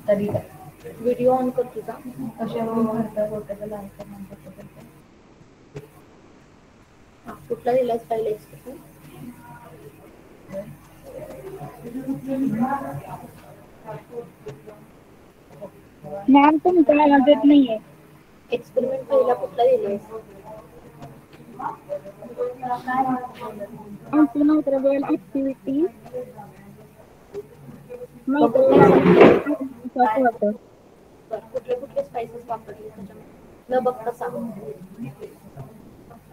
तरी video on कर तुझा. कशावर भरता बोटाला लावता म्हणतात. कुठला दिलास फाईल एक्सप्रेशन? मॅम तुमचा आवाज येत नाहीये. एक्सपेरिमेंट पहिला कुठला दिलास? अंतर्वेल ऍक्टिव्हिटी बघून मायक्रो काय सांगते? वापर. कुठले कुठले स्पायसेस वापरले त्याच्यामध्ये न बघता सांग.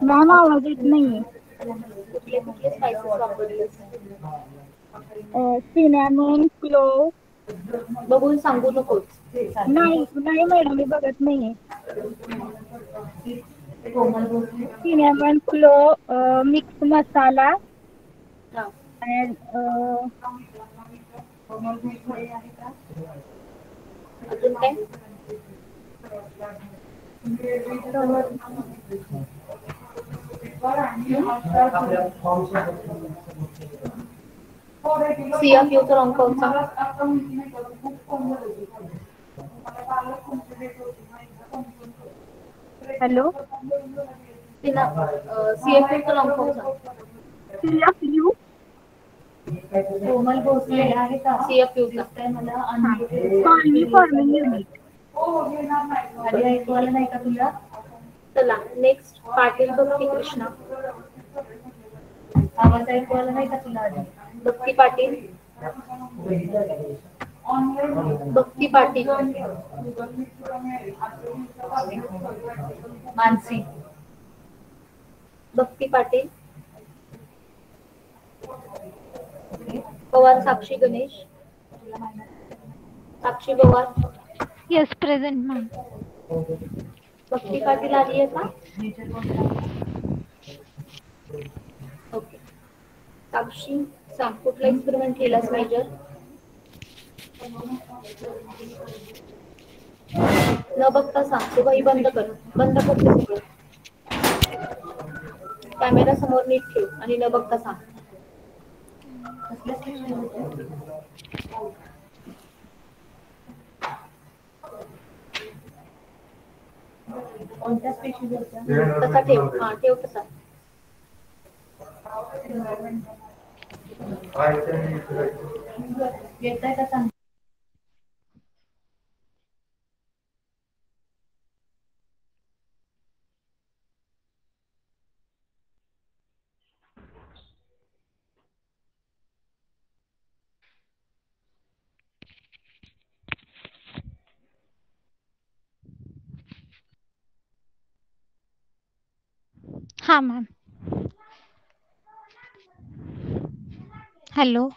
मॅम आवाज येत नाहीये. कुठले कुठले स्पायसेस वापरलेस? Cinnamon, clove. बघून सांगू नकोस. नाही नाही मॅडम मी बघत नाहीये. सिनॅमन, क्लोव्ह, मिक्स मसाला हा. and अजून काय? CFU चा रंग कोणता? हॅलो. CFU चा रंग कोणता? CFU. कोमल भोसले आहे का? CFU चा. मला हा. Unmuted colony forming unit. आधी ऐकू आलं नाही का तुला? चला नेक्स्ट पाटील भक्ती कृष्णा. आवाज ऐकू आला नाही का तुला आधी? Bhakti Patil. Bhakti Patil. Mansi. Bhakti Patil. Pawar Sakshi Ganesh. Sakshi Pawar. Yes present ma'am. Bhakti Patil आली आहे का? ओके. साक्षी सांग कुठला एक्सपेरिमेंट केलास मेजर? न बघता सांग. तू वही बंद कर. बंद कर ते सगळं. कॅमेरा समोर नीट ठेव आणि न बघता सांग. कोणत्या स्पेशीज होत्या? तसा ठेव. हा ठेव तसा. येतंय का सांग? हा मॅम. हॅलो.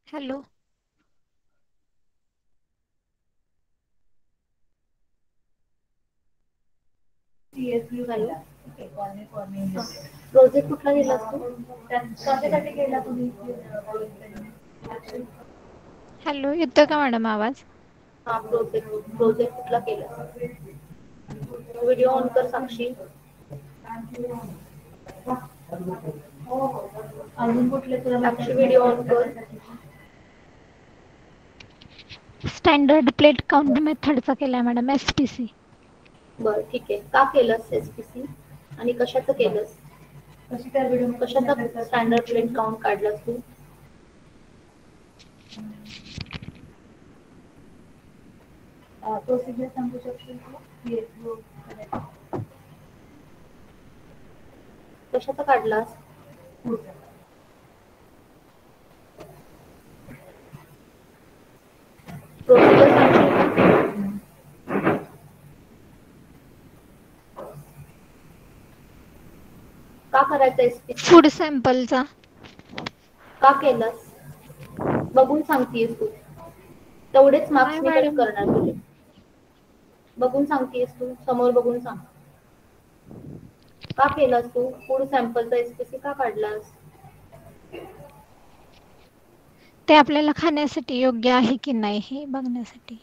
हॅलो. CFU झालं. प्रोजेक्ट कुठला दिलास तू? कशासाठी केला तुम्ही? हॅलो येतोय का मॅडम आवाज? हा प्रोजेक्ट कुठला केला? व्हिडिओ ऑन कर साक्षी. अजून कुठले तुला? साक्षी व्हिडिओ ऑन कर. स्टँडर्ड प्लेट काउंट मेथडचा केलाय मॅडम SPC. बरं ठीक आहे. का केलंस SPC आणि कशाचं केलंस? कशाचा स्टँडर्ड प्लेट काउंट काढलास तू? प्रोसिजर सांगू शकशील तू? कशाचा काढलास? प्रोसिजर सांगशील का? का करायचं SPC? फूड सॅम्पलचा. का केलंस? बघून सांगतेस तू. तेवढेच नाही मार्क्स मी कट मॅडम. करणार तुझे. बघून सांगतेस तू. समोर बघून सांग. का केलास तू? फूड सॅम्पलचा SPC का काढलास? ते आपल्याला खाण्यासाठी योग्य आहे की नाही हे बघण्यासाठी.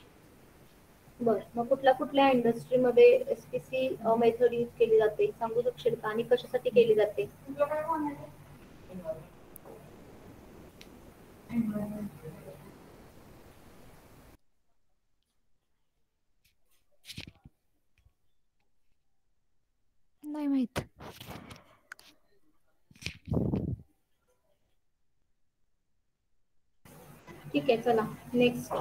बरं, मग कुठल्या कुठल्या इंडस्ट्रीमध्ये एसपीसी मेथड यूज केली जाते सांगू शकशील का आणि कशासाठी केली जाते? नाही माहित. ठीक आहे, चला next.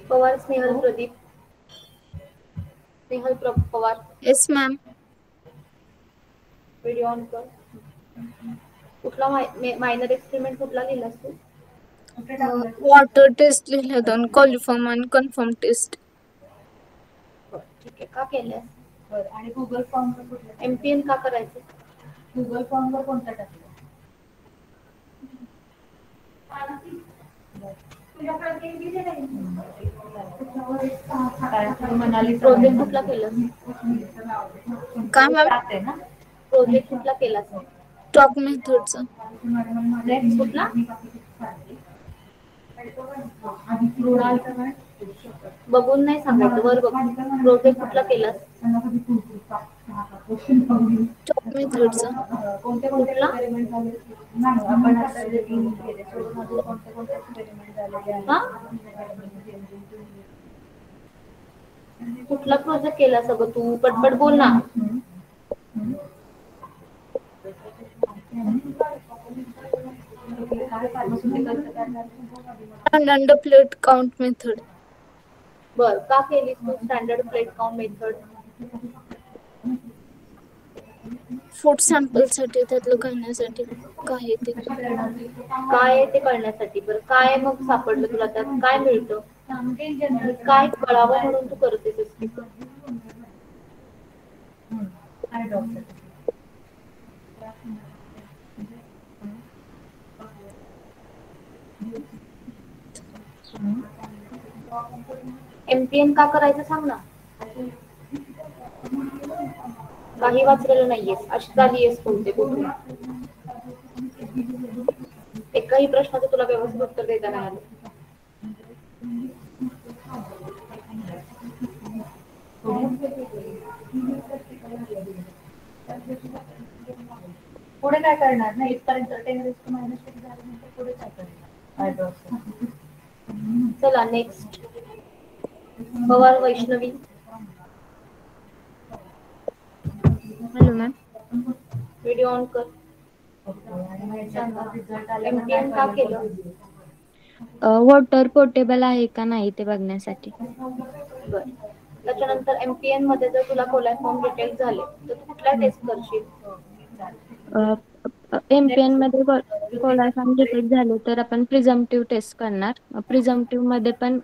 Pawar Snehal Pradeep. Snehal Pawar. Yes ma'am. Video on कर. कुठला मायनर एक्सपेरिमेंट कुठला लिहिलास तू? वॉटर टेस्ट लिहिलं दोन, कॉलिफॉर्म आणि कन्फर्म टेस्ट. ठीक आहे, का केल्यास? बरं, आणि गुगल फॉर्म एमपीएन का करायचं? गुगल फॉर्म वर कोणता टाकला? प्रोजेक्ट कुठला केलास? काय मॅम? प्रोजेक्ट कुठला केलास? टॉक मेथडचा. कुठला? बघून नाही सांगायचं, वर बघ. प्रोजेक्ट कुठला केलास? टॉक मेथडचा. कुठला? कुठला प्रोजेक्ट केला सगळं तू? पटपट बोल ना. Standard plate count method. बर, का केलीस तू standard plate count method? Food sample साठी, त्यातलं कळण्यासाठी काय आहे ते. काय आहे ते कळण्यासाठी. बरं, काय मग सापडलं तुला, त्यात काय मिळतं? काय कळावं म्हणून तू करतेस? एमपीएन का करायचं सांग ना. काही वाचलेलं नाहीयेस, अशी आलीयेस कोणते कुठून. एकाही प्रश्नाचं तुला व्यवस्थित उत्तर देता नाही आलं. पुढे काय करणार ना, इथपर्यंत 10 मायनस किती झाल्यानंतर पुढे काय करणार? चला next. Pawar Vaishnavi. Hello ma'am. Video on कर. एमपीएन का केलं? वॉटर पोर्टेबल आहे का नाही ते बघण्यासाठी. बर, त्याच्यानंतर एमपीएन मध्ये जर तुला कोलॅफॉर्म डिटेक्ट झाले तर तू कुठला टेस्ट करशील? एमपीएन मध्ये कोलाफॉर्म डिटेक्ट झाले तर आपण प्रिझम्पटिव्ह टेस्ट करणार. प्रिझम्पटिव्ह मध्ये पण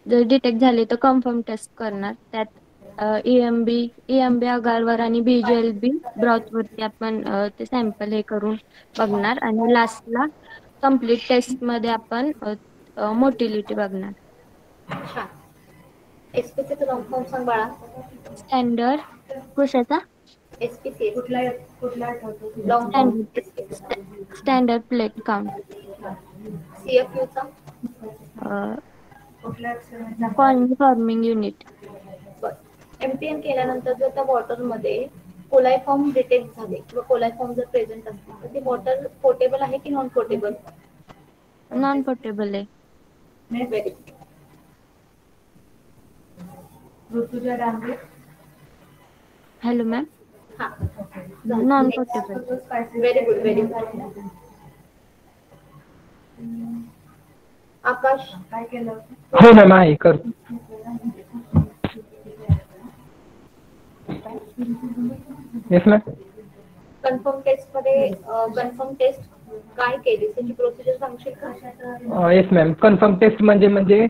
जर डिटेक्ट झाले तर कन्फर्म टेस्ट करणार. त्यात ईएमबी आगारवर आणि बीजीएलबी ब्रॉथ वरती आपण ते सॅम्पल हे करून बघणार. आणि लास्टला कम्प्लीट टेस्ट मध्ये आपण मोटिलिटी बघणार. छान. एसपीसीचं लॉंग फॉर्म सांग बाळा. स्टँडर्ड कशाचा? एसपीसी कुठला आठवतो? Long form standard plate count. सीएफयूचा कॉन्फॉर्मिंग युनिट. एमपीएन केल्यानंतर जर त्या वॉटरमध्ये कोलायफॉर्म डिटेक्ट झाले किंवा कोलायफॉर्म जर प्रेझेंट असतील तर ते वॉटर पोर्टेबल आहे की नॉन पोर्टेबल? नॉन पोर्टेबल आहे. Very good. Rutuja Dange. Hello ma'am. हा, non portable. Very good, very good. Akash काय केलं? हो मॅम, आहे कर. Yes ma'am. कन्फर्म टेस्ट मध्ये कन्फर्म टेस्ट काय केली त्याची प्रोसिजर सांगशील का? Yes ma'am. कन्फर्म टेस्ट म्हणजे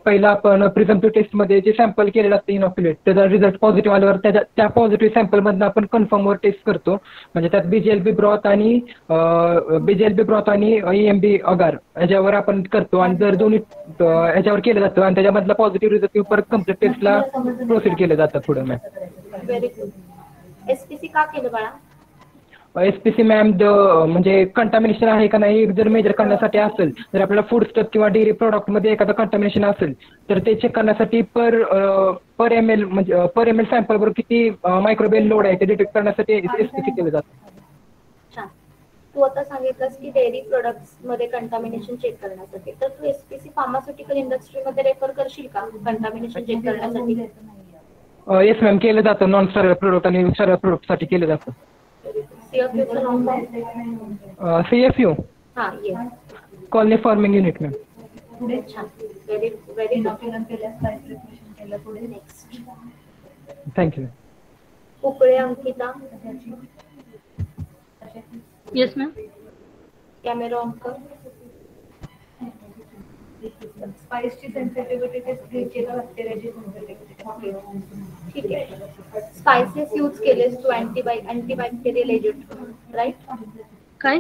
पहिला आपण प्रिझम्पटिव्ह टेस्टमध्ये जे सॅम्पल केलेलं असतं इनॉक्युलेट, त्याचा रिझल्ट पॉझिटिव्ह आल्यावर त्या पॉझिटिव्ह सॅम्पलमधनं आपण कन्फर्मवर टेस्ट करतो. म्हणजे त्यात बीजीएलबी ब्रॉथ आणि ईएमबी अगार ह्याच्यावर आपण करतो. आणि जर दोन्ही ह्याच्यावर केलं जातं आणि त्याच्यामधला पॉझिटिव्ह रिझल्ट परत कम्प्लीट टेस्टला प्रोसीड केलं जातं पुढे मॅम. Very good. एसपीसी का केलं बाळा? एसपीसी मॅम म्हणजे कंटामिनेशन आहे का नाही जर मेजर करण्यासाठी असेल जर आपल्याला फूड स्टफ किंवा डेअरी प्रॉडक्टमध्ये एखादं कंटामिनेशन असेल तर ते चेक करण्यासाठी पर एम एल म्हणजे पर एम एल सॅम्पलवर किती मायक्रोबियल लोड आहे ते डिटेक्ट करण्यासाठी एसपीसी केलं जातं. छान. तू आता सांगितलंस की डेअरी प्रोडक्ट्स मध्ये कंटामिनेशन चेक करण्यासाठी तर तू एसपीसी फार्मास्युटिकल इंडस्ट्रीमध्ये रेफर करशील का कंटामिनेशन चेक करण्यासाठी? येस मॅम केलं जातं नॉन सर्व प्रोडक्ट आणि सर्व प्रोडक्टसाठी केलं जातं. सीएफयूचं नाव काय? CFU हा yes. Colony farming unit ma'am. पुढे छान. Very very next. Thank you. Ukale Ankita. Yes ma'am. Camera on कर. स्पाइसची सेन्सिटिव्हिटी टेस्ट घ्यायची का बॅक्टेरियाची सेन्सिटिव्हिटी? ठीक आहे. स्पायसेस यूज केलेस तू अँटीबॅक्टेरियल एजंट राईट? काय?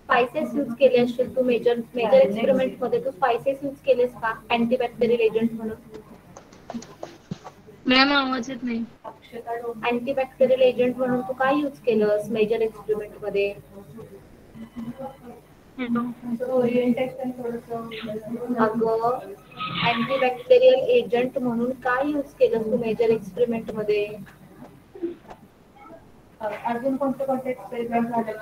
स्पायसेस यूज केले असतील तू मेजर एक्सपेरिमेंट मध्ये तू स्पायसेस यूज केलेस का अँटीबॅक्टेरियल एजंट म्हणून? मॅम आवाज येत नाही. अँटीबॅक्टेरियल एजंट म्हणून तू काय यूज केलंस मेजर एक्सपेरिमेंट मध्ये? अगं अँटीबॅक्टेरियल एजंट म्हणून काय यूज केलंस तू मेजर एक्सपेरिमेंट मध्ये? अजून कोणते कोणते एक्सपेरिमेंट झाले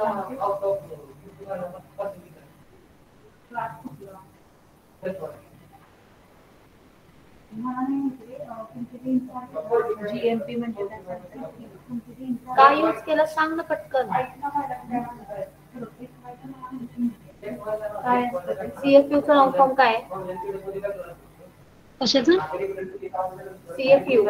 GMP म्हणजे काय यूज केलं सांग ना पटकन. काय सीएफयूचं नाव फॉर्म काय? कशाचं? सीएफयू.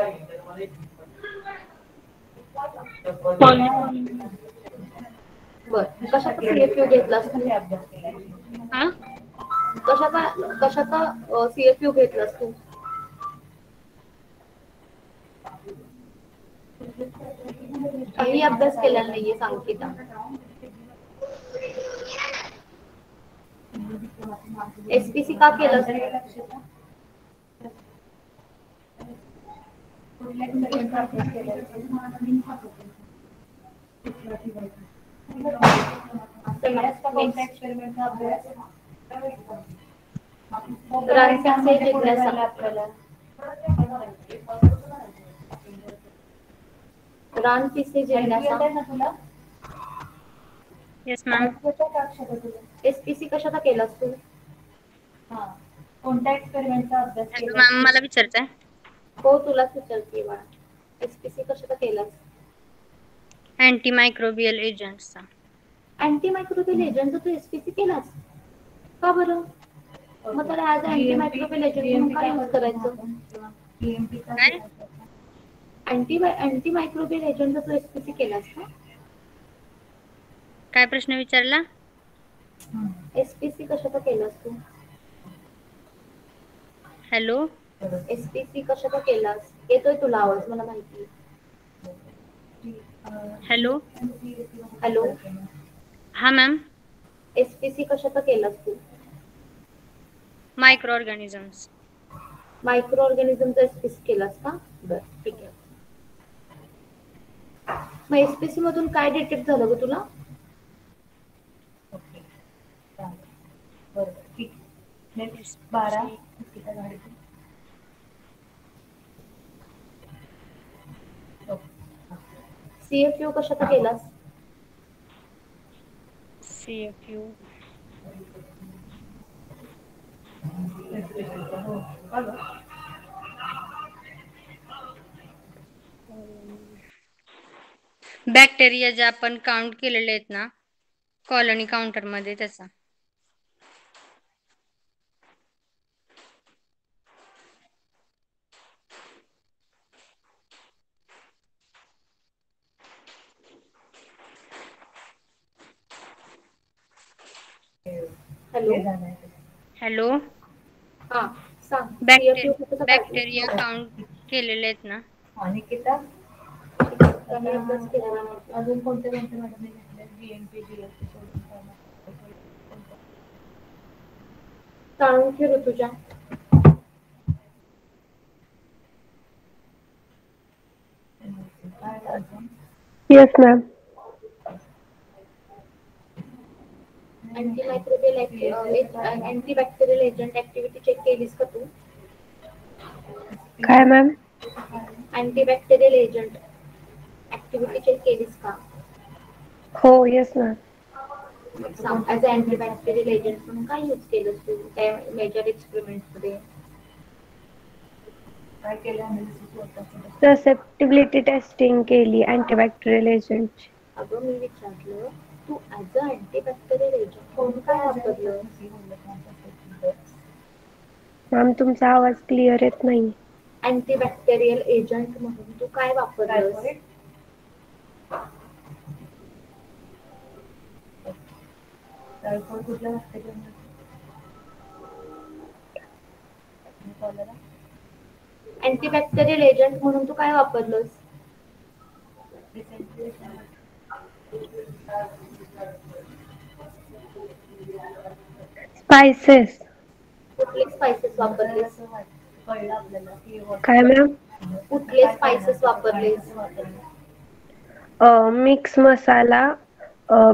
बर कशाचा सीएफयू घेतलास तू? हा? कशाचा सीएफयू घेतलास तू? काही अभ्यास केलेला नाहीये सांगिता. एसपीसी का केलं? रानपिसे जिज्ञासा. Yes ma'am. एसपीसी कशाचा केलास तू? कोणत्या एक्सपेरिमेंटचा अभ्यास केला? मॅम मला विचारताय? हो तुलाच विचारते बाळा. एसपीसी कशाचा केलास? अँटी मायक्रोबियल एजंट्सचा. अँटी मायक्रोबियल एजंटचा तू एसपीसी केलास का बरं? मग त्याला ऍज अँटी मायक्रोबियल एजंट म्हणून काय यूज करायचं? काय? अँटी मायक्रोबियल एजंटचा तू एसपीसी केलास का? काय प्रश्न विचारला? एसपीसी कशाचा केलास तू? हॅलो. एसपीसी कशाचा केलास? येतोय तुला आवाज मला माहिती. हॅलो. हॅलो. हा मॅम. एसपीसी कशाचा केलास तू? Micro organisms. मायक्रो ऑर्गॅनिझमचा एसपीसी केलास का? बरं ठीक आहे. मग एसपीसी मधून काय डिटेक्ट झालं ग तुला? बरोबर ठीक. नेक्स्ट 12. सीएफयू कशाचा केलास? सीएफयू बॅक्टेरिया जे आपण काउंट केलेले आहेत ना कॉलनी काउंटर मध्ये त्याचा. हॅलो. हॅलो. हा सांग. सीएफयू कशाचा बॅक्टेरिया काउंट केलेले आहेत ना. निकिता अजून कोणते कोणते मॅडम घेतले? GMP GLP सोडून सांगून ठेव तुझ्या. Yes, ma'am. Antibacterial agent activity check केलीस का तू? काय ma'am? Antibacterial agent activity check केलीस का? हो yes ma'am. As antibacterial agent म्हणून काय यूज केलंस तू त्या मेजर एक्सपेरिमेंट मध्ये? काय केलं analysis होतं? ससेप्टिबिलिटी टेस्टिंग केली अँटीबॅक्टेरियल एजंटची. अगं मी विचारलं तू ऍज अ अँटीबॅक्टेरियल एजंट म्हणून काय वापरलं? मॅम तुमचा आवाज क्लिअर येत नाही. अँटीबॅक्टेरियल एजंट म्हणून तू काय वापरलंस? टायफॉइड कुठल्या बॅक्टेरियामध्ये? अँटीबॅक्टेरियल एजंट म्हणून तू काय वापरलंस? स्पायसेस. कुठले स्पायसेस वापरलेस? कळलं आपल्याला की काय मॅम? कुठले स्पायसेस वापरलेस? मिक्स मसाला,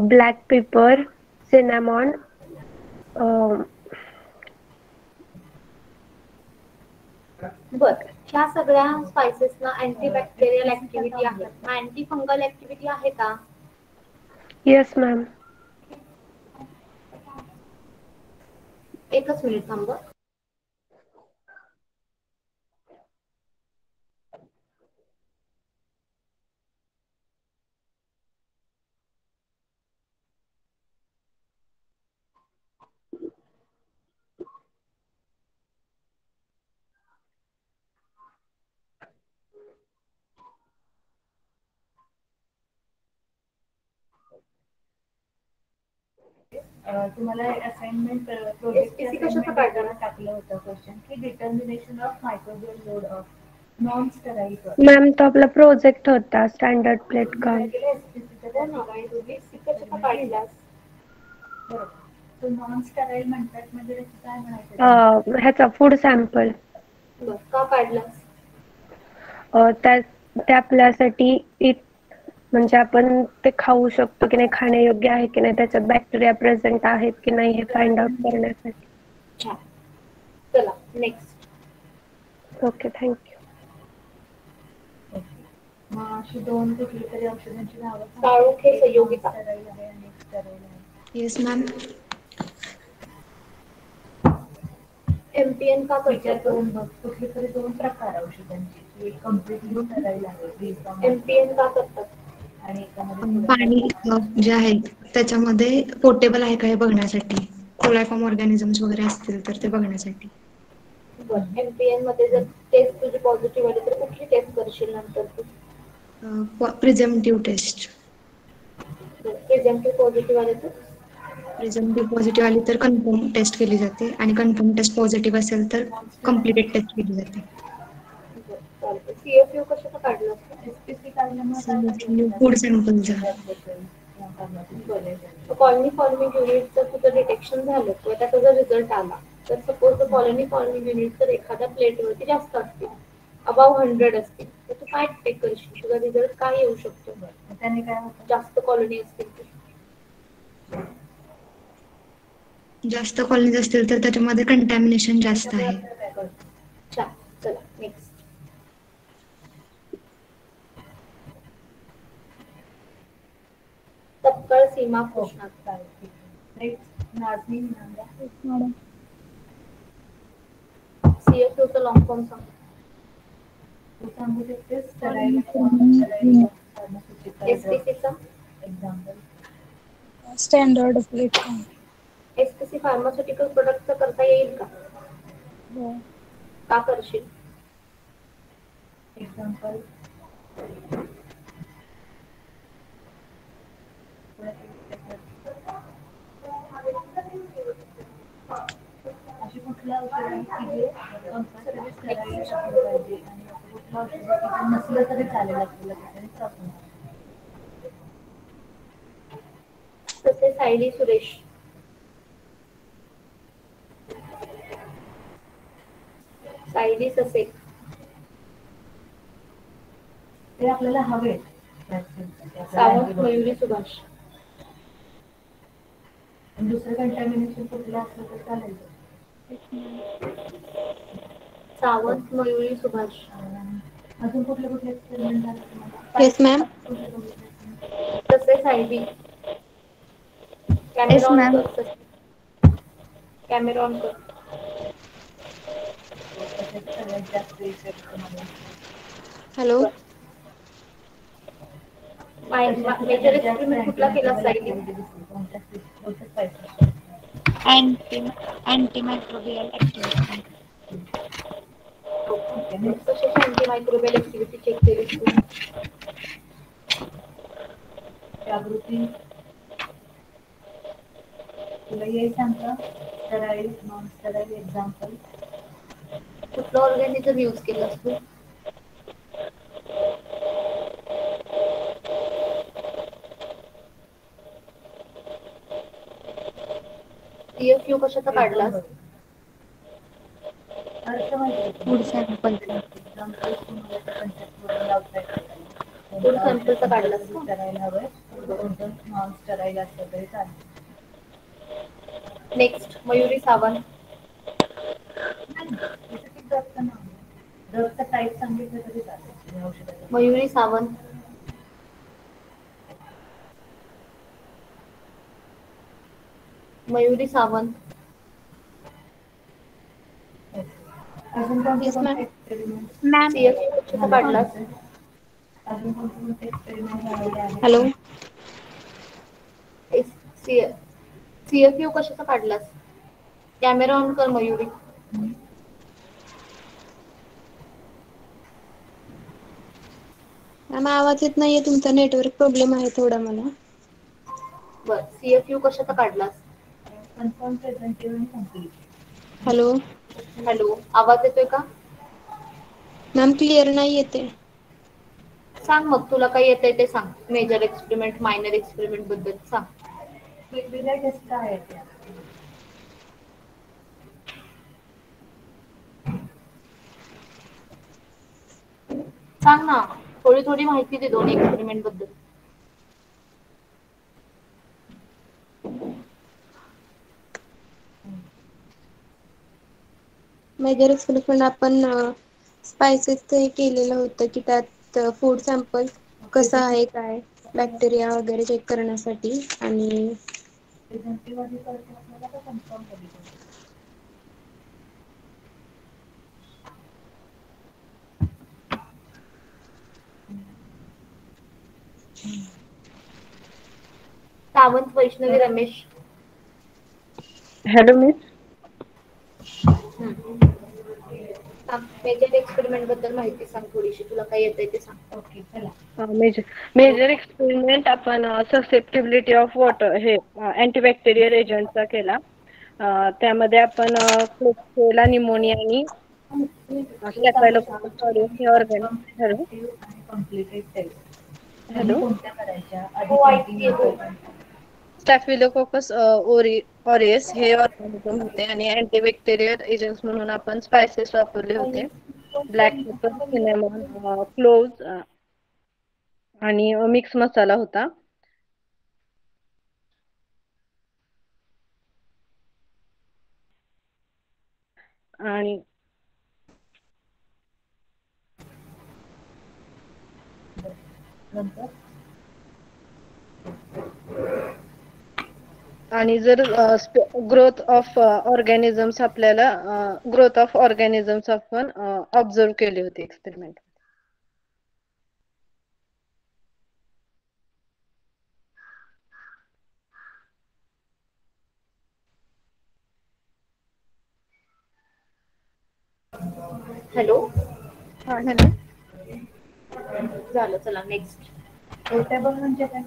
ब्लॅक पेपर, सिनॅमॉन, बर, ह्या सगळ्या स्पायसेसना अँटीबॅक्टेरियल ऍक्टिव्हिटी आहे. मग अँटी फंगल ऍक्टिव्हिटी आहे का? Yes ma'am. एकच मिनिट थांब. तुम्हाला असाइनमेंट प्रोजेक्ट टाकलं होतं क्वेश्चन की determination of microbial load of non sterile. Ma'am तो आपला प्रोजेक्ट होता स्टँडर्ड प्लेट काउंट. तो नॉन स्टराईल म्हणतात म्हणजे काय म्हणायचं? ह्याचा फूड सॅम्पल. का काढलास? ते आपल्यासाठी म्हणजे आपण ते खाऊ शकतो की नाही, खाण्यायोग्य आहे की नाही, त्याच्यात बॅक्टेरिया प्रेझेंट आहेत की नाही हे फाइंड आउट करण्यासाठी. छान. चला नेक्स्ट. Okay thank you. मग अशी दोन कुठली तरी औषधांची नावं काळोख हे संयोगिता. Yes ma'am. एमपीएन का करतात? कुठले तरी दोन प्रकार औषधांची, एक कम्प्लिटली स्टराईल आहे. एमपीएन का करतात? आणि एकामध्ये पाणी जे आहे त्याच्यामध्ये पोर्टेबल आहे का हे बघण्यासाठी, कोलायफॉर्म ऑर्गॅनिझम्स वगैरे असतील तर ते बघण्यासाठी. एमपीएन मध्ये जर टेस्ट तुझी पॉझिटिव्ह आली तर कुठली टेस्ट करशील नंतर तू? प्रिझेंटिव्ह टेस्ट. प्रिझेंटिव्ह पॉझिटिव्ह आले तर? प्रिझेंटिव्ह पॉझिटिव्ह आली तर कन्फर्म टेस्ट केली जाते आणि कन्फर्म टेस्ट पॉझिटिव्ह असेल तर कम्प्लिटेड टेस्ट केली जाते. सीएफयू कशाला काढलं? एसपीसी काढल्यामुळे काय काढलं? फूड सॅम्पलचा. कॉलनी फॉर्मिंग युनिट जर तुझं डिटेक्शन झालं किंवा त्याचा जर रिझल्ट आला तर सपोज कॉलनी फॉर्मिंग युनिट जर एखाद्या प्लेटवरती जास्त असतील, अबाव 100 असतील, तर तू काय डिटेक्ट करशील? तुझा रिझल्ट काय येऊ शकतो? त्याने काय होतं? जास्त कॉलनी असतील तर जास्त कॉलनीज असतील तर त्याच्यामध्ये कंटॅमिनेशन जास्त आहे. छान. चला नेक्स्ट. तत्काळ सीमा उष्णता. नाचणी सीएफयू चा लॉंग फॉर्म सांग. तू सांगू शकतेस? एसपीसीचा example. Standard plate count. SPC pharmaceutical प्रोडक्टचा करता येईल का? हो. का करशील? एक्झाम्पल. अशी कुठल्या औषध आहे की जे कंपल्सरी स्टराईल असलं पाहिजे आणि कुठलं औषध आहे की नसलं तरी चालेल आपल्याला तसे सायली सुरेश. सायली ससे. ते आपल्याला हवे. सावंत मयुरी सुभाष. आणि दुसरं कंटॅमिनेशन कुठलं असलं तर चालेल. सावंत, मयुरी, सुभाष. अजून कुठले कुठले एक्सपेरिमेंट झाले तुम्हाला? Yes ma'am. तसेच ID. Yes camera on ma'am. कर. कॅमेरा ऑन कर. सगळ्यात जास्त इफेक्ट तुम्हाला हॅलो. मेजर एक्सपेरिमेंट कुठला केला सायली? Antimicrobial activity. कशाची अँटीमायक्रोबियल ऍक्टिव्हिटी चेक केली तू? जागृती तुला हे सांगता स्टराईल नॉन स्टराईल एक्झाम्पल. कुठलं ऑर्गॅनिझम यूज केलंस तू? CFU कशाचा काढलास? अर्थ माहिती फूड सॅम्पलचा. एक्झाम्पल तुम्हाला त्या कन्सेप्टवरून लावता येते. फूड सॅम्पलचा काढलास का? स्टराईल हवंय कोणतं नॉन स्टराईल असलं तरी चालेल. नेक्स्ट मयुरी सावंत. ड्रगचं टाईप सांगितलं तरी चालेल औषधाचं. मयुरी सावंत. मयुरी सावंत. अजून कोणते येस मॅम. कोणते एक्सपेरिमेंट मॅम CFU कशाचा काढलास? अजून कोणते कोणते एक्सपेरिमेंट झालेले आहेत? हॅलो. CFU कशाचा काढलास? कॅमेरा ऑन कर मयुरी. मॅम आवाज येत नाहीये तुमचा. नेटवर्क प्रॉब्लेम आहे थोडा मला. बर CFU कशाचा काढलास? कन्फर्म प्रेझेंटिव्ह आणि कम्प्लीट. हॅलो. हॅलो, आवाज येतोय का? मॅम क्लिअर नाही येते. सांग मग तुला काय येतंय ते सांग. मेजर एक्सपेरिमेंट, मायनर एक्सपेरिमेंट बद्दल सांग. वेगवेगळ्या टेस्ट आहेत त्या. सांग ना, थोडी थोडी माहिती दे दोन्ही एक्सपेरिमेंट बद्दल. मेजर एक्सपेरिमेंट आपण स्पायसेसचं हे केलेलं होतं की त्यात फूड सॅम्पल कसं आहे काय बॅक्टेरिया वगैरे चेक करण्यासाठी. आणि प्रेझेंटिव्ह आधी करायचं आपल्याला का कन्फर्म कधी करायचं? Sawant Vaishnavi Ramesh. Hello miss. Major experiment बद्दल माहिती सांग थोडीशी. तुला काय येतंय ते सांग. ओके चला. मेजर एक्सपेरिमेंट आपण ससेप्टिबिलिटी ऑफ वॉटर हे अँटीबॅक्टेरियल एजंटचा केला. त्यामध्ये आपण क्लोस्ट्रेला निमोनिया आणि स्टॅफायलोकोकस ऑरियस हे ऑर्गॅनिझम. हॅलो. आणि कम्प्लिटेड टेस्ट. त्यांनी हॅलो. कोणत्या करायच्या? आधी हो कोणती ऐकते हो. स्टॅफिलोकोकस ऑरियस हे ऑर्गॅनिझम होते आणि अँटीबॅक्टेरियल एजंट्स म्हणून आपण स्पायसेस वापरले होते. ब्लॅक पेपर, सिनेमन, क्लोव्ज आणि मिक्स मसाला होता. आणि नंतर आणि जर ग्रोथ ऑफ ऑर्गॅनिझम्स आपल्याला ग्रोथ ऑफ ऑर्गॅनिझम्स आपण ऑब्झर्व केले होते एक्सपेरिमेंट. हॅलो. हा हॅलो. झालं, चला नेक्स्ट. पोर्टेबल म्हणजे काय?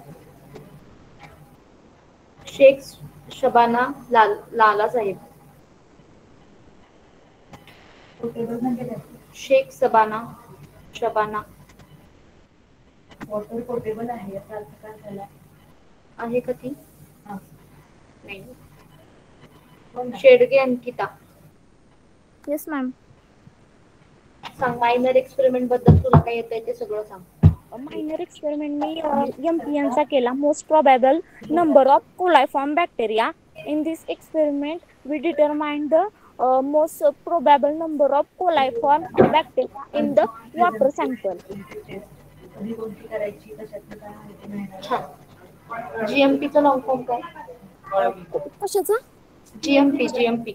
शेख शबाना लाला साहेब. पोर्टेबल म्हणजे काय? शेख शबाना वॉटर पोर्टेबल आहे याचा अर्थ काय झाला? आहे का ती? हा. नाही. बोल ना. शेडगे अंकिता. Yes ma'am. सांग मायनर एक्सपेरिमेंट बद्दल तुला काय येतंय ते सगळं सांग. मायनर एक्सपेरिमेंट मी MPN चा केला. Most probable number of coliform bacteria In this experiment, we determined the most probable number of coliform bacteria in the water sample. कधी कोणती करायची कशातलं काय माहिती नाही. छान. जीएमपीचं लॉंग फॉर्म काय? कशाचा? जीएमपी.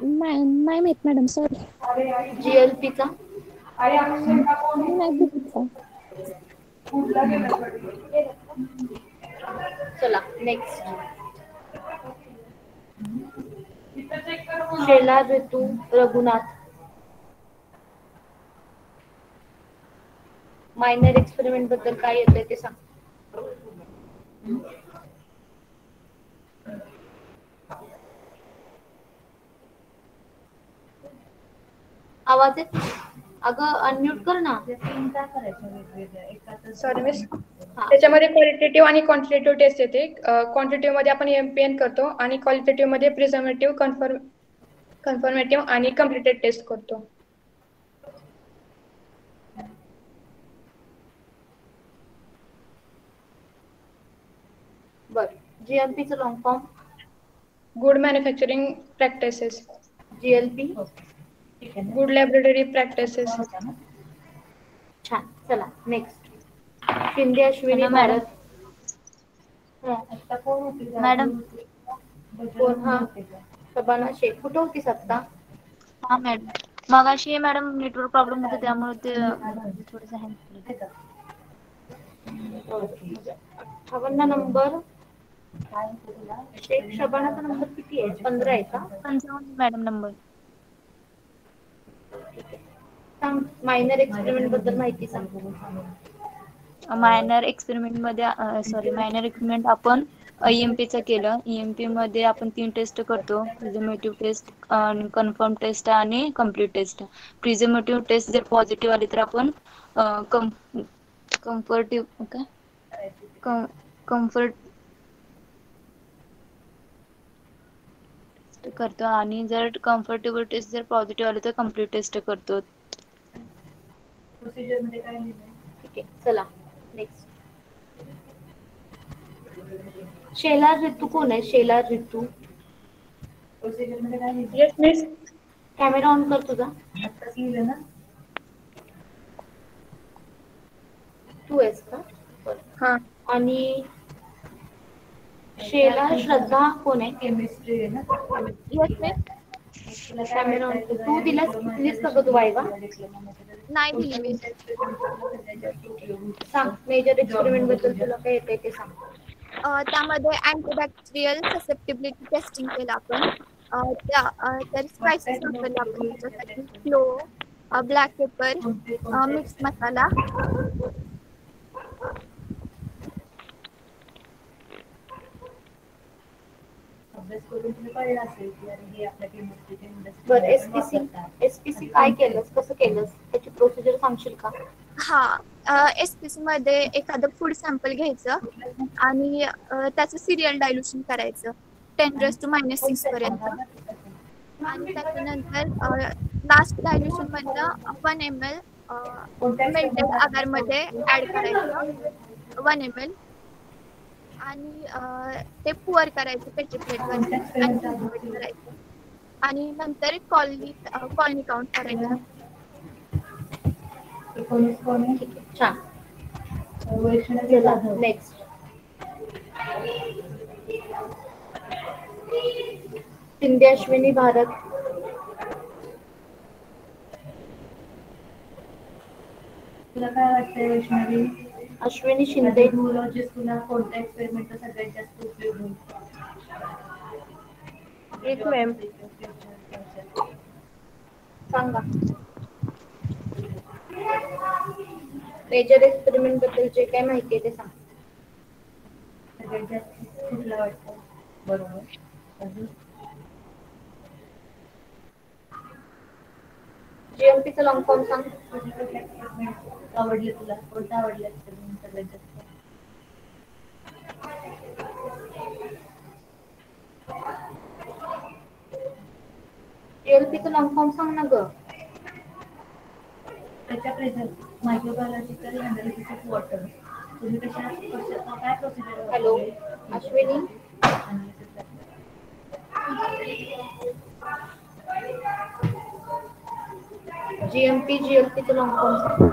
नाही माहित मॅडम सॉरी. जीएलपीचा? नाही बघितलं. चला नेक्स्ट. शेला ऋतू रघुनाथ. मायनर एक्सपेरिमेंट बद्दल काय येतंय ते सांग. आवाज येत अगं अनम्यूट कर ना. काय करायचं वेगवेगळ्या एकातच सॉरी मिस. त्याच्यामध्ये क्वालिटेटिव्ह आणि क्वांटिटेटिव्ह टेस्ट येते. क्वांटिटेटिव्ह मध्ये आपण एमपीएन करतो आणि क्वालिटेटिव्ह मध्ये प्रिझर्वेटिव्ह कन्फर्मेटिव्ह आणि कम्प्लिटेड टेस्ट करतो. बर. जीएमपीचं long form? Good manufacturing practices. GLP? Good laboratory practices. छान. चला नेक्स्ट. शिंदे अश्विनी भारत. मॅडम कोण? हा शबाना शेख. कुठं होतीस आता? हा मॅडम मगाशी मॅडम नेटवर्क प्रॉब्लेम होते त्यामुळे ते थोडंसं हँग झालं. 58 नंबर. शेख शबानाचा नंबर किती आहे? 15 आहे का? 55 मॅडम नंबर. सांग मायनर एक्सपेरिमेंट बद्दल माहिती सांग. मायनर एक्सपेरिमेंट आपण ईएमपीचं केलं. ईएमपी मध्ये आपण 3 टेस्ट करतो. प्रिझर्वेटिव्ह टेस्ट, कन्फर्म टेस्ट आणि कम्प्लीट टेस्ट. प्रिझर्वेटिव्ह टेस्ट जर पॉझिटिव्ह आली तर आपण कम्फर्ट करतो आणि जर कम्फर्टेबल टेस्ट जर पॉझिटिव्ह आली तर कम्प्लीट टेस्ट करतो. प्रोसिजर मध्ये काय लिहिलंय? ठीक आहे. चला नेक्स्ट. शेला ऋतू कोण आहे? शेला ऋतू. प्रोसिजर मध्ये काय लिहिलंय? Yes miss. कॅमेरा ऑन कर तुझा. आत्ताच लिहिलं ना? तू आहेस का? हा. आणि शेला श्रद्धा कोण आहे? केमिस्ट्री आहे ना? Yes miss. कॅमेरा ऑन कर. तू दिलीस का तू वायवा? नाही दिली मिस. सांग मेजर एक्सपेरिमेंट बद्दल तुला काय येतंय ते सांग. त्यामध्ये अँटीबॅक्टेरियल ससेप्टिबिलिटी टेस्टिंग केलं आपण. तर स्पायसेस वापरले आपण त्याच्यासाठी. क्लो, ब्लॅक पेपर, मिक्स मसाला. अभ्यास करून तुला कळलं असेल की अरे हे आपल्या केमिस्ट्रीचे इंडस्ट्री. बरं एसपीसी काय केलंस? कसं केलंस? त्याची प्रोसिजर सांगशील का? हा. एसपीसी मध्ये एखादं फूड सॅम्पल घ्यायचं आणि त्याचं सिरियल डायल्युशन करायचं 10⁻⁻6 पर्यंत. आणि त्याच्यानंतर लास्ट डायल्युशन मधलं 1 ml मेल्टेड आगार मध्ये ऍड करायचं 1 ml आणि ते पुअर करायचं पेटी प्लेटवर आणि करायचं आणि नंतर कॉलनी काउंट करायचं. छान. नेक्स्ट. शिंदे अश्विनी भारत. तुला काय वाटतंय वैष्णवी? अश्विनी शिंदे. न्यूरोलॉजिस्ट तुला कोणत्या एक्सपेरिमेंटचा सगळ्यात जास्त उपयोग होईल? एक मॅम. सांगा. मेजर एक्सपेरिमेंट बद्दल जे काय माहिती आहे ते सांग. सगळ्यात जास्त कुठला वाटतं? बरोबर. अजून जीएमपीचं लॉंग फॉर्म सांग. आवडले तुला? कोणता आवडला एक्सपेरिमेंट सगळ्यात जास्त? जीएलपीचं लॉंग फॉर्म सांग ना ग. त्याच्या प्रेझेंट मायक्रोबायोलॉजिकल अनालिसिस ऑफ वॉटर. तुम्ही काय procedure? Hello Ashwini. GMP, GLP चं लॉंग फॉर्म सांग.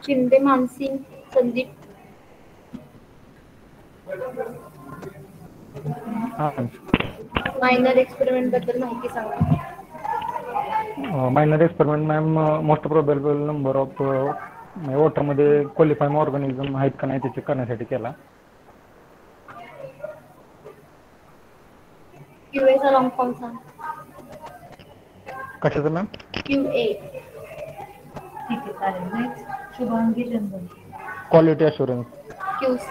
शिंदे मानसी संदीप. हां मायनर एक्सपेरिमेंट बद्दल माहिती सांगा. Minor experiment ma'am most probable number of वॉटरमध्ये क्वालिफाईंग ऑर्गॅनिझम आहेत का नाही ते चेक करण्यासाठी केला. QA चा लॉंग फॉर्म सांग. कशाचं मॅम? QA. ठीक आहे चालेल. Next Shubhangi Chandan. Quality assurance. QC.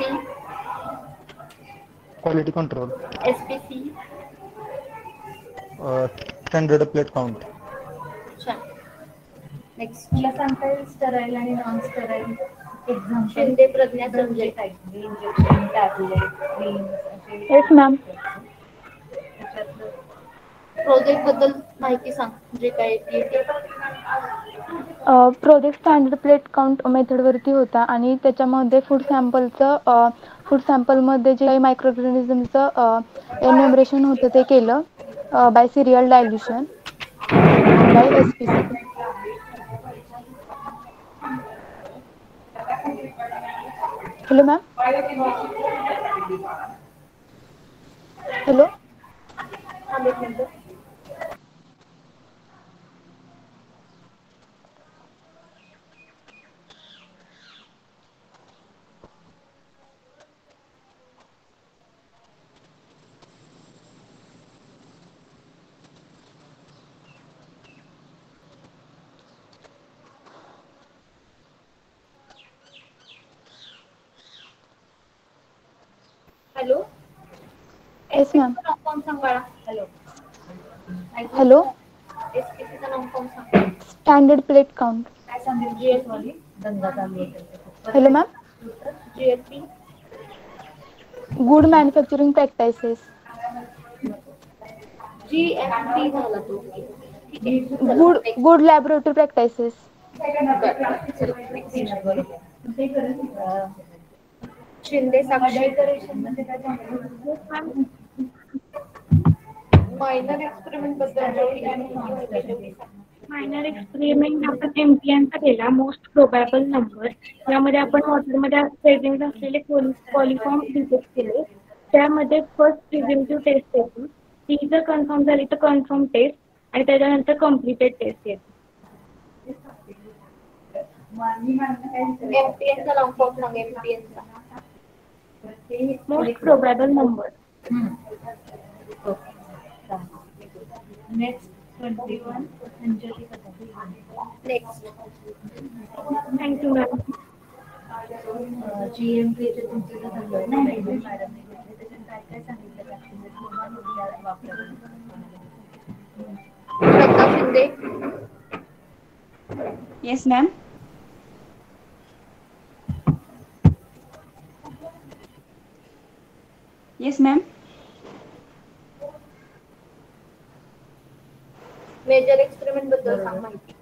Quality control. SPC. Standard plate count. छान. नेक्स्ट मला सांगता येईल स्टराईल आणि non sterile example. Shinde Pradnya Sanjay. Injection, tablet, creams असे. Yes ma'am. त्याच्यातलं प्रोजेक्ट बद्दल माहिती सांग. जे काय ते. प्रोजेक्ट स्टँडर्ड प्लेट काउंट मेथडवरती होता आणि त्याच्यामध्ये फूड सॅम्पलमध्ये जे काही मायक्रोऑर्गॅनिझमचं एन्युमरेशन होतं ते केलं by serial dilution by SPC. Hello ma'am. Hello. Hello. Yes ma'am. SPC चा लॉंग फॉर्म सांग बाळा. हॅलो. SPC चा लॉंग फॉर्म सांग. Standard plate count. काय सांगितलं सॉरी दंगा चालू होता. Hello ma'am. GLP. Good manufacturing practices. GMP झाला तो. Good laboratory practices. Shinde Sakshi. Minor experiment बद्दल. मायनर एक्सपेरिमेंट आपण MPNचा केला मोस्ट प्रोबॅबल नंबर. यामध्ये आपण वॉटरमध्ये प्रेझेंट असलेले पॉलिफॉर्म डिटेक्ट केले. त्यामध्ये फर्स्ट प्रिव्हेंटिव्ह टेस्ट येते. ती जर कन्फर्म झाली तर कन्फर्म टेस्ट आणि त्याच्यानंतर कम्प्लिटेड टेस्ट येते. MPN चा लॉंग फॉर्म सांग. MPN चा. Most probable number. Next 21 Anjali Kadam. Next. Thank you ma'am. GMP चे तुमचे जे झालं नाही मॅडम त्याच्यात काय काय सांगितलं वापरायला. Shraddha Shinde. Yes ma'am. Yes ma'am. Major experiment बद्दल सांग माहिती.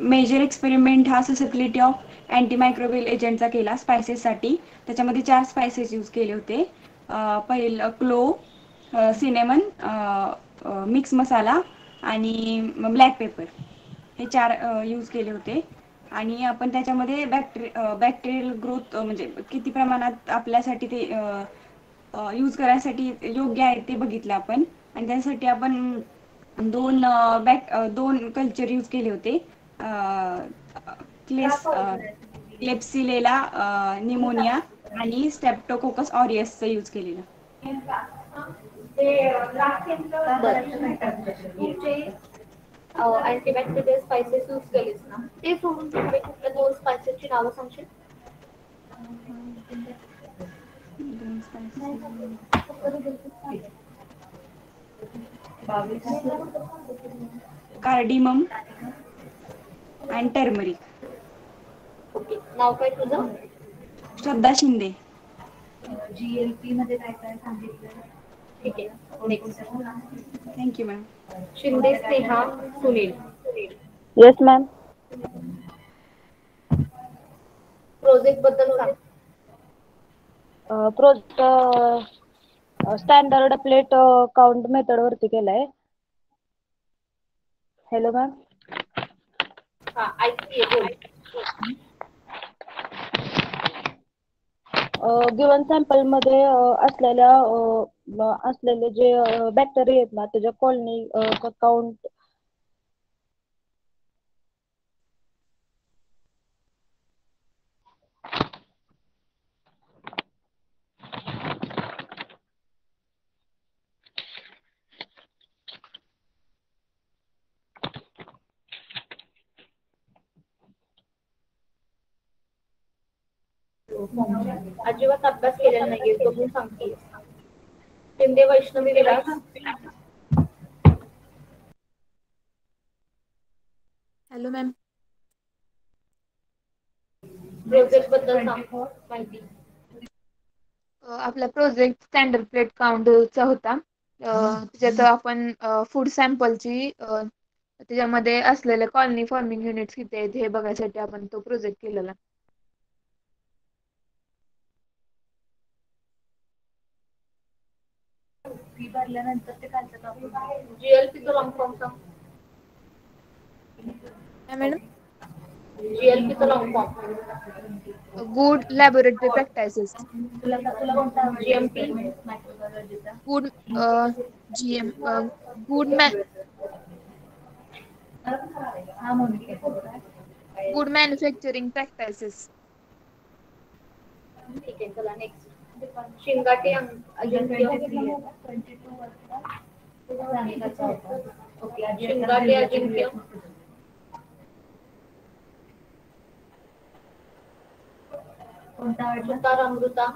मेजर एक्सपेरिमेंट हा ससेप्टिबिलिटी ऑफ अँटीमायक्रोबियल एजंटचा केला स्पायसेससाठी. त्याच्यामध्ये 4 स्पायसेस यूज केले होते. पहिलं क्लोव, सिनेमन, मिक्स मसाला आणि ब्लॅक पेपर हे 4 यूज केले होते. आणि आपण त्याच्यामध्ये बॅक्टेरियल ग्रोथ म्हणजे किती प्रमाणात आपल्यासाठी ते यूज करायसाठी योग्य आहे ते बघितलं आपण. आणि त्यासाठी आपण दोन कल्चर यूज केले होते. क्लेप्सिलेला निमोनिया आणि स्टेप्टोकोकस ऑरियसचा यूज केलेला. अँटीबॅक्टेरियल स्पायसेस यूज केलेस ना ते सोडून दुसरे कुठल्या 2 स्पायसेसची नावं सांगशील. कार्डिमम आणि टर्मरिक. ओके. नाव काय तुझं? श्रद्धा शिंदे. GLP मध्ये काय काय सांगितलं? ठीक आहे next. Thank you ma'am. Shinde Sneha Sunil. Yes ma'am. Project बद्दल सांग. Project standard plate count method वरती केलाय. Hello ma'am. हा ऐकतेय बोल. गिवन सॅम्पल मध्ये असलेले जे बॅक्टेरिया आहेत ना त्याच्या कॉलनी काउंट अजिबात अभ्यास केलेला नाहीये बघून सांगते. Shinde Vaishnavi Vilas. Hello ma'am. Project बद्दल सांग माहिती. आपला प्रोजेक्ट स्टँडर्ड प्लेट काउंटचा होता. त्याच्यात आपण फूड सॅम्पलची त्याच्यामध्ये असलेले कॉलनी फॉर्मिंग युनिट्स किती आहेत हे बघायसाठी आपण तो प्रोजेक्ट केलेला. फी भरल्यानंतर ते खालचं दाखवून GLP चा लॉंग फॉर्म सांग. काय मॅडम? GLP चा long form. Good laboratory practices. तुला कोणता GMP. गुड गुड हा म्हणून गुड मॅन्युफॅक्चरिंग प्रॅक्टिसेस. ठीक आहे चला नेक्स्ट. शिंगाटे अजिंक्य. शिंगाटे अजिंक्य. कोणता आवडला? सुतार अमृता.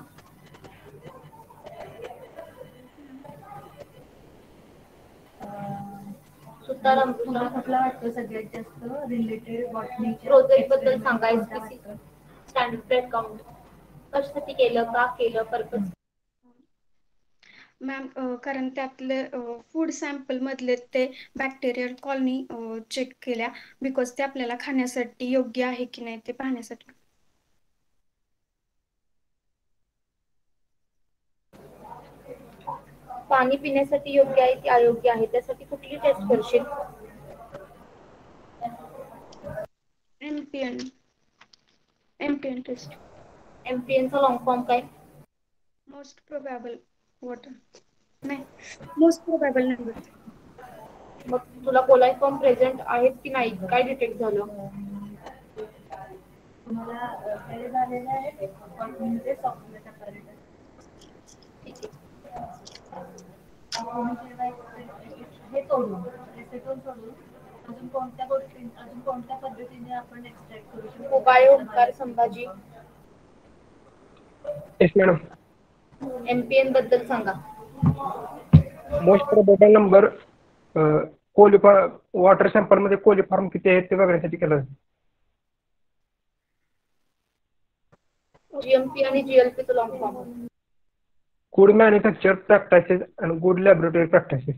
सुतार अमृता. कुठला वाटतो सगळ्यात जास्त रिलेटेड बॉटनी प्रोजेक्ट बद्दल सांगा. SPC स्टँडर्ड प्लेट काउंट कशासाठी केलं, का केलं, पर्पज. मॅम कारण त्यातले फूड सॅम्पल मधले ते बॅक्टेरियल कॉलनी चेक केल्या बिकॉज ते आपल्याला खाण्यासाठी योग्य आहे की नाही ते पाहण्यासाठी. पाणी पिण्यासाठी योग्य आहे की अयोग्य आहे त्यासाठी कुठली टेस्ट करशील. MPN test. MPN चा लॉंग फॉर्म काय? मोस्ट प्रोबॅबल वॉटर नाही मोस्ट प्रोबॅबल नंबर. मग तुला कोलाई फॉर्म प्रेझेंट आहेत की नाही काय डिटेक्ट झालं. तुम्हाला हे झालेलं आहे कॉन्फिडन्स सॉफ्टवेअर हे सोडून रिसेटून सोडून अजून कोणत्या पद्धतीने आपण एक्सट्रॅक्ट करू शकतो. Upay Omkar Sambhaji. Yes madam. MPN बद्दल सांगा. Most probable number coliform water sample मध्ये कोलिफॉर्म किती आहेत ते बघण्यासाठी केलं. GMP आणि GLP चा long form. Good manufacture practices आणि good laboratory practices.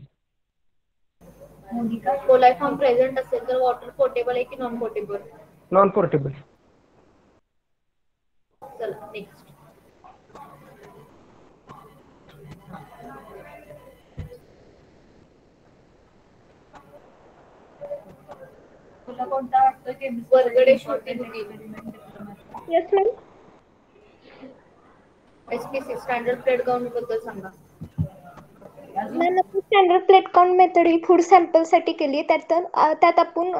Coliform present असेल तर वॉटर पोर्टेबल आहे की नॉन पोर्टेबल. Non portable. चला नेक्स्ट. तुला कोणता वाटतं की Wargade Shruti Dudhi. Yes ma'am. SPC standard plate count बद्दल सांगा. Ma'am standard plate count method ही फूड सॅम्पल साठी केली. त्यात आपण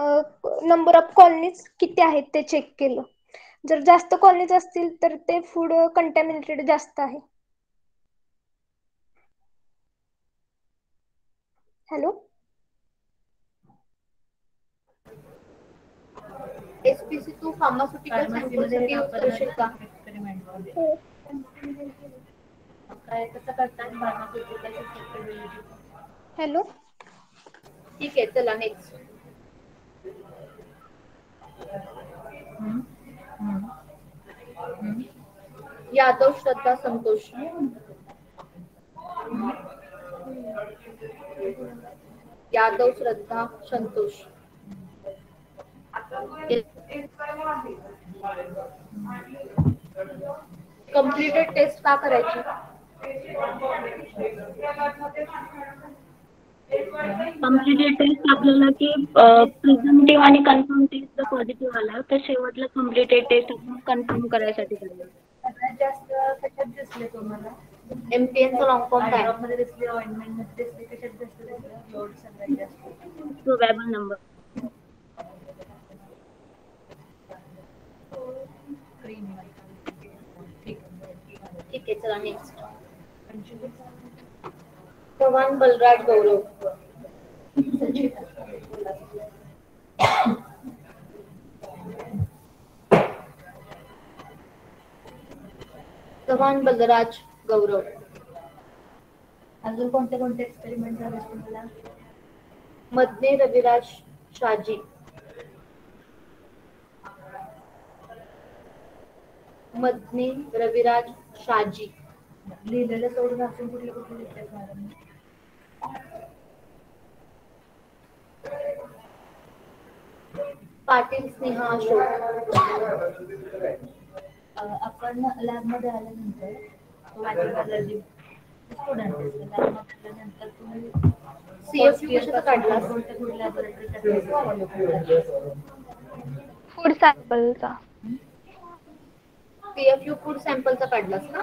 नंबर ऑफ कॉलनीज किती आहेत ते चेक केलं. जर जास्त कॉलनीज असतील तर ते फूड कंटॅमिनेटेड जास्त आहे. हॅलो. SPC तू फार्मास्युटिकल सॅम्पलसाठी यूज करशील का. काय कसं करतात फार्मास्युटिकल. हॅलो. ठीक आहे चला नेक्स्ट. यादव श्रद्धा संतोष. यादव श्रद्धा संतोष. कम्प्लिटेड टेस्ट का करायची? कम्प्लिटेड टेस्ट आपल्याला की प्रिझेंटिव्ह आणि कन्फर्म टेस्ट जर पॉझिटिव्ह आला तर शेवटला कम्प्लिटेड टेस्ट कन्फर्म करायसाठी करायला. सगळ्यात जास्त कशात दिसले तुम्हाला? एमपीएनचा लॉंग फॉर्म काय? मध्ये दिसले, ऑइंटमेंट मध्ये दिसले, कशात जास्त दिसलं? लोड सगळ्यात जास्त. प्रोबॅबल नंबर. ठीक आहे, चला नेक्स्ट. चव्हाण बलराज गौरव. चव्हाण बलराज गौरव. अजून कोणते कोणते एक्सपेरिमेंट झाले तुम्हाला? मधने रविराज शाजी. मधने रविराज शाजी. लिहिलेलं सोडून अजून कुठले कुठले लिहितात मॅडम? पाटील स्नेहा अशोक. आपण लॅबमध्ये आल्यानंतर स्टुडंट लॅबमध्ये आल्यानंतर तुम्ही सीएफयू कशाचा काढला? फूड सॅम्पलचा. सीएफयू फूड सॅम्पलचा काढलास ना?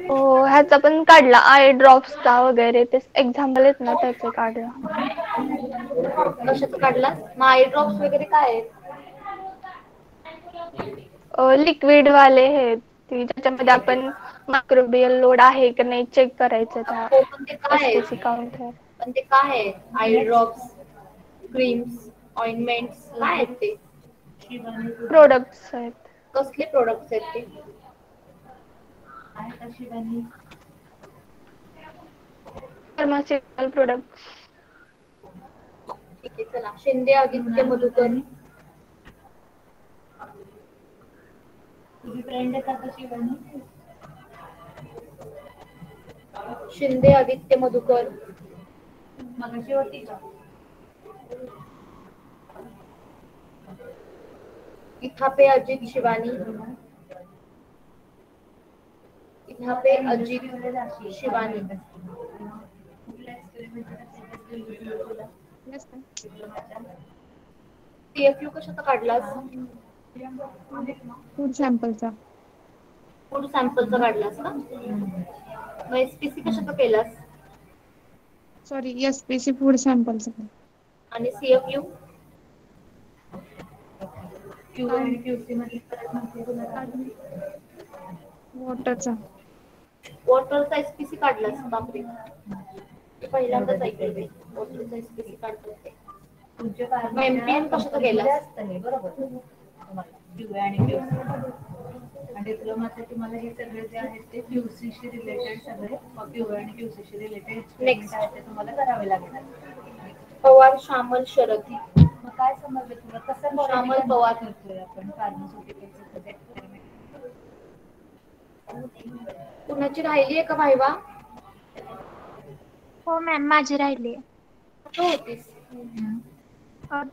हो, ह्याचा पण काढला आय ड्रॉप्सचा वगैरे ते एक्झाम्पल आहेत ना त्याचे काढला. कशाचा काढला? मग आय ड्रॉप्स वगैरे काय आहेत? लिक्विड वाले हे की ज्याच्यामध्ये आपण मायक्रोबियल लोड आहे की नाही चेक करायचं त्या हो, पण ते काय आहे? SPC counter. पण ते काय आहे? आय ड्रॉप्स, क्रीम्स, ऑइंटमेंट्स काय आहेत ते? प्रोडक्ट्स आहेत. कसले प्रोडक्ट्स आहेत ते? Pharmaceutical products. ठीक आहे, चला. शिंदे आदित्य मधुकर. तुझी फ्रेंड आहे का शिवानी? शिंदे आदित्य मधुकर. मगाशी होती का? इथापे अजित शिवानी. इथापे अजित शिवानी. सीएफयू कशाचा काढलास? फूड सॅम्पलचा. फूड सॅम्पलचा काढलास का? मग एसपीसी कशाचा केलास? सॉरी, SPC फूड सॅम्पलचा. आणि सीएफयू? क्यू आणि क्यूसी मध्ये फरक माहिती तुला? वॉटरचा. वॉटरचा एसपीसी काढलास? बापरे, पहिल्यांदाच ऐकलं वॉटरचा एसपीसी काढतात ते. मग एमपीएन कशाचा केलास? बरोबर, क्यू आणि क्यूसी. आणि डिप्लोमाचे तुम्हाला हे सगळे जे आहेत ते क्यूसीशी रिलेटेड सगळे क्यू आणि क्यूसीशी रिलेटेड नेक्स्ट आहे ते तुम्हाला करावे लागणार. पवार श्यामल शरद. मग काय समजलं तुला? कसं श्यामल पवार करतोय आपण फार्मास्युटिकलचं एक्सपेरिमेंट? कुणाची राहिली आहे का व्हायवा? हो मॅम, माझी राहिली. कुठं होतीस?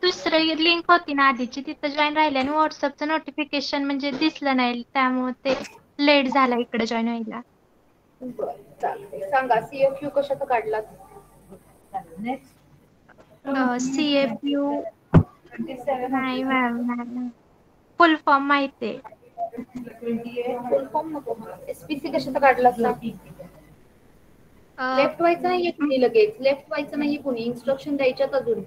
दुसरी लिंक होती ना आधीची, तिथं जॉईन राहिले आणि व्हॉट्सअपचं नोटिफिकेशन म्हणजे दिसलं नाही, त्यामुळे ते लेट झाला इकडे जॉईन व्हायला. बरं, चालतंय. सांगा सीएफयू कशाचा काढलात? सीएफयू नाही मॅम, फुल फॉर्म माहिती आहे. फुल फॉर्म नको. एसपीसी कशाचा काढलास? लेफ्ट व्हायचं नाहीये कुणी, लगेच लेफ्ट व्हायचं नाही कुणी, इन्स्ट्रक्शन द्यायच्यात अजून.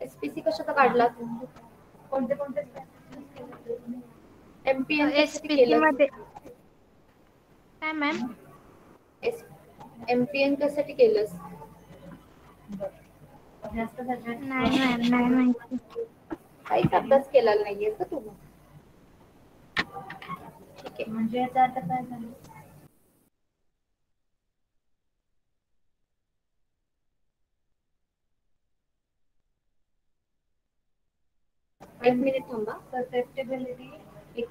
एसपीसी कशाचा काढला? कोणते कोणते एमपीएन एसपीसी मध्ये काय मॅम? एमपीएन कशासाठी केलंस? नाही मॅम, नाही माहिती. काहीच अभ्यास केलेला नाहीये का तू? ठीक आहे, म्हणजे याचा अर्थ काय झालं? एक मिनिट थांबा. ससेप्टेबिलिटी एक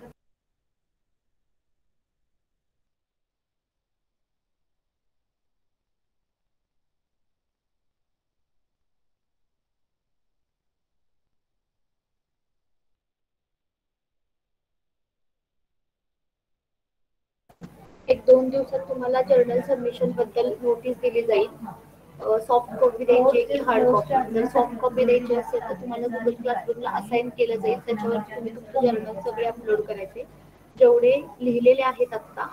एक 2 दिवसात तुम्हाला जर्नल सबमिशन बद्दल नोटीस दिली जाईल. सॉफ्ट कॉपी द्यायची की हार्ड कॉपी. जर सॉफ्ट कॉपी द्यायची असेल तर तुम्हाला गुगल क्लासरूमला असाइन केलं जाईल. त्याच्यावर तुम्ही तुमचे जर्नल सगळे अपलोड करायचे. जेवढे लिहिलेले आहेत आत्ता